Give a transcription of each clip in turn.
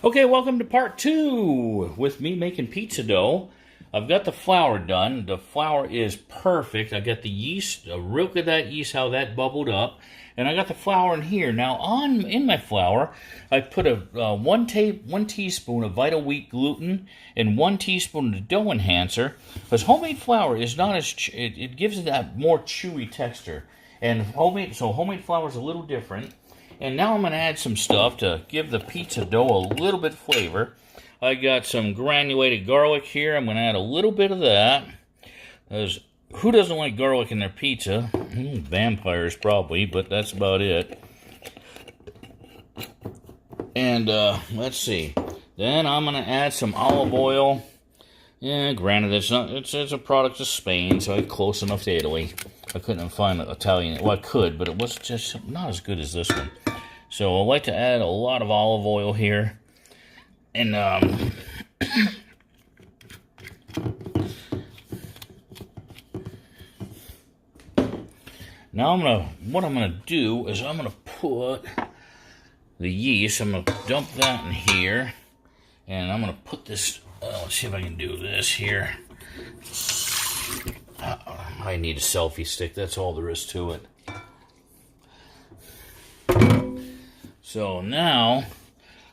Okay, welcome to part 2 with me making pizza dough. I've got the flour done. The flour is perfect. I got the yeast, a look at that yeast, how that bubbled up. And I got the flour in here. Now, in my flour, I put a one teaspoon of Vital Wheat gluten and 1 teaspoon of dough enhancer. Because homemade flour is not as, it gives it that more chewy texture. And homemade flour is a little different. And now I'm going to add some stuff to give the pizza dough a little bit of flavor. I got some granulated garlic here. I'm going to add a little bit of that. Who doesn't like garlic in their pizza? Vampires probably, but that's about it. And let's see. Then I'm going to add some olive oil. Yeah, granted, it's a product of Spain, so it's close enough to Italy. I couldn't find an Italian. Well, I could, but it was just not as good as this one. So I like to add a lot of olive oil here. And now what I'm gonna do is I'm gonna put the yeast. I'm gonna dump that in here, and I'm gonna put this. Let's see if I can do this here. I need a selfie stick. That's all there is to it. So now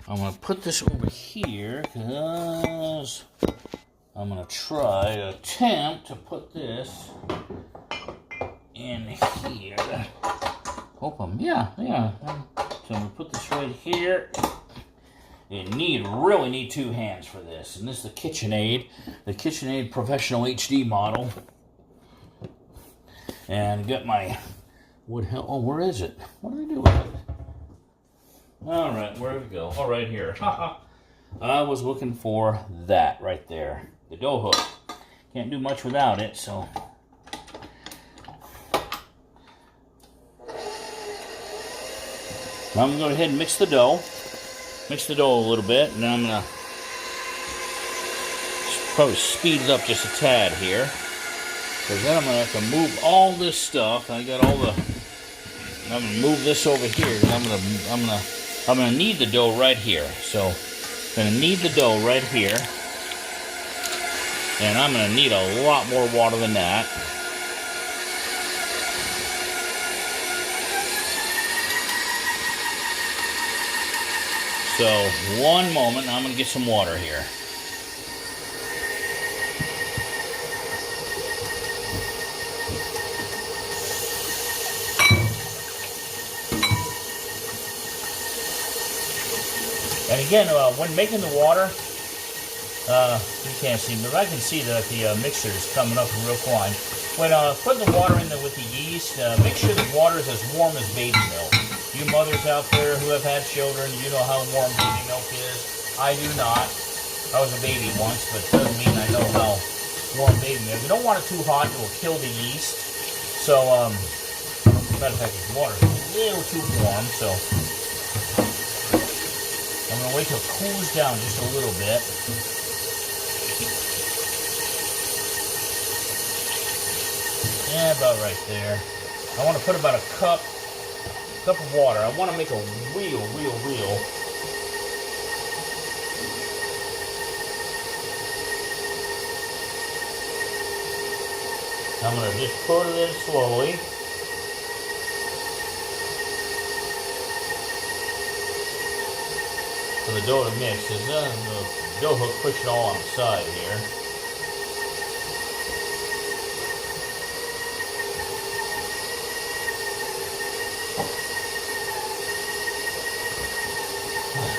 I'm going to put this over here because I'm going to attempt to put this in here. Yeah. So I'm going to put this right here. You really need 2 hands for this. And this is the KitchenAid Professional HD model. And got my wood help. Oh, where is it? What do I do with it? All right, where did it go? Oh, right here. I was looking for that right there. The dough hook. Can't do much without it, so. Now I'm going to go ahead and mix the dough. Mix the dough a little bit, and then I'm going to probably speed it up just a tad here. Because then I'm going to have to move all this stuff. I'm going to move this over here. And I'm going to knead the dough right here. So I'm going to knead the dough right here. And I'm going to need a lot more water than that. So one moment, I'm going to get some water here. And again, when making the water, you can't see, but I can see that the mixture is coming up real fine. When putting the water in there with the yeast, make sure the water is as warm as baby milk. You mothers out there who have had children, you know how warm baby milk is. I do not. I was a baby once, but it doesn't mean I know how warm baby milk is. You don't want it too hot, it will kill the yeast. So, matter of fact, the water is a little too warm, so I'm going to wait till it cools down just a little bit. Yeah, about right there. I want to put about a cup of water. I want to make a real. I'm going to just put it in slowly. For the dough to mix, because then the dough hook push it all on the side here.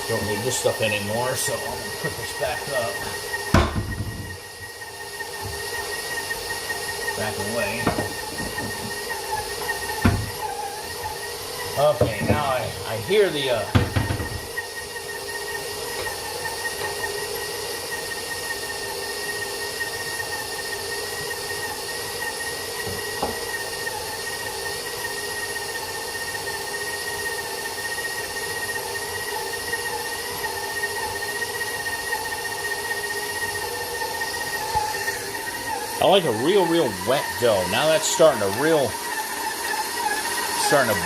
Don't need this stuff anymore, so I'm going to put this back up. Back away. Okay, now I hear the I like a real wet dough. Now that's starting to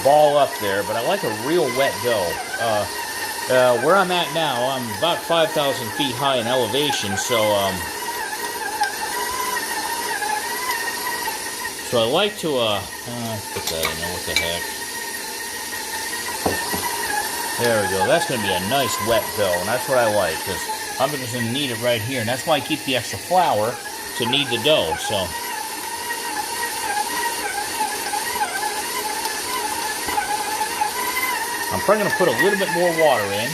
ball up there, but I like a real wet dough. Where I'm at now, I'm about 5,000 feet high in elevation, so I like to, put that in there, what the heck. There we go, that's going to be a nice wet dough, and that's what I like, because I'm just going to knead it right here, and that's why I keep the extra flour to knead the dough, so. I'm probably going to put a little bit more water in,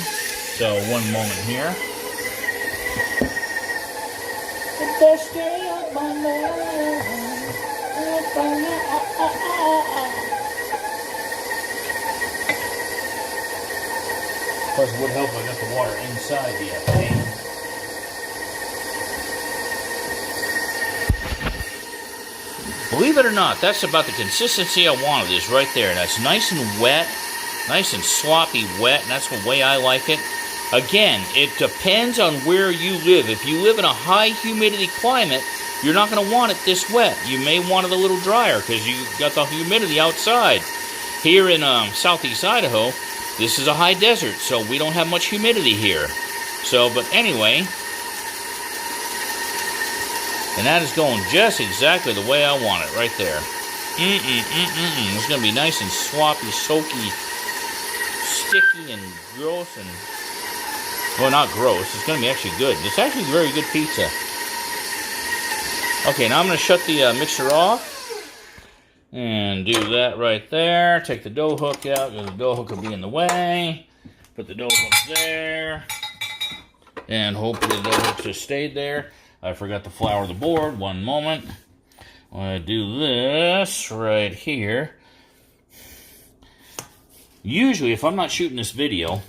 so one moment here. The best day of my life. Of course, it would help if I got the water inside the thing. Believe it or not, that's about the consistency I wanted. Is right there. That's nice and wet, nice and sloppy wet, and that's the way I like it. Again, it depends on where you live. If you live in a high humidity climate, you're not going to want it this wet. You may want it a little drier because you got the humidity outside. Here in southeast Idaho, this is a high desert, so we don't have much humidity here. So, but anyway, and that is going just exactly the way I want it, right there. It's going to be nice and sloppy, soaky, sticky, and gross, and, well, not gross. It's going to be actually good. It's actually very good pizza. Okay, now I'm going to shut the mixer off and do that right there. Take the dough hook out because the dough hook will be in the way. Put the dough hook there, and hopefully the dough hook just stayed there. I forgot to flour the board. One moment. I'm going to do this right here. Usually, if I'm not shooting this video,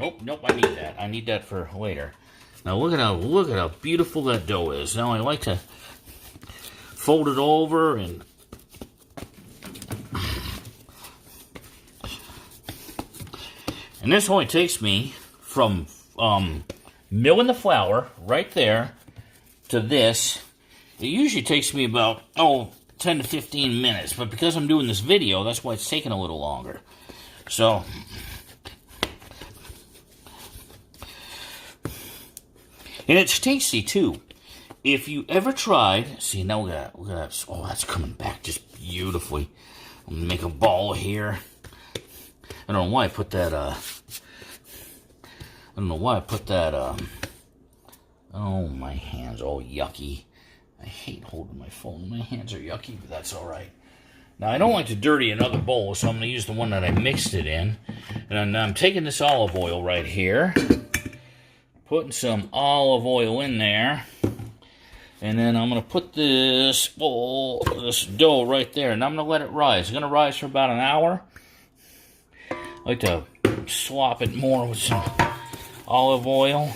nope, I need that. I need that for later. Now look at how beautiful that dough is. Now I like to fold it over and this only takes me from milling the flour right there to this. It usually takes me about 10 to 15 minutes, but because I'm doing this video, that's why it's taking a little longer. So, and it's tasty too. If you ever tried, see now look at that. Oh, that's coming back just beautifully. I'm gonna make a ball here. I don't know why I put that. Oh, my hands all yucky. I hate holding my phone. My hands are yucky, but that's all right. Now, I don't like to dirty another bowl, so I'm going to use the one that I mixed it in. And I'm taking this olive oil right here, putting some olive oil in there, and then I'm going to put this dough right there, and I'm going to let it rise. It's going to rise for about an hour. I like to slop it more with some olive oil.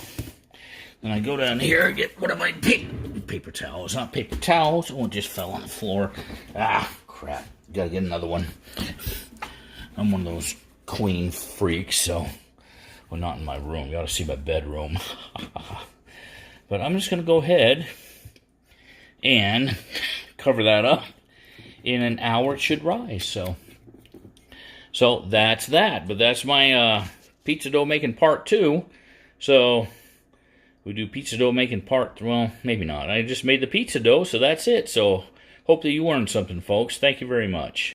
Then I go down here and get one of my paper towels. Not paper towels. Oh, it just fell on the floor. Ah, crap. Gotta get another one. I'm one of those clean freaks, so... Well, not in my room. You gotta see my bedroom. But I'm just gonna go ahead and cover that up. In an hour, it should rise, so that's that. But that's my pizza dough making part 2. So... we do pizza dough making part, well, maybe not. I just made the pizza dough, so that's it. So, hope that you learned something, folks. Thank you very much.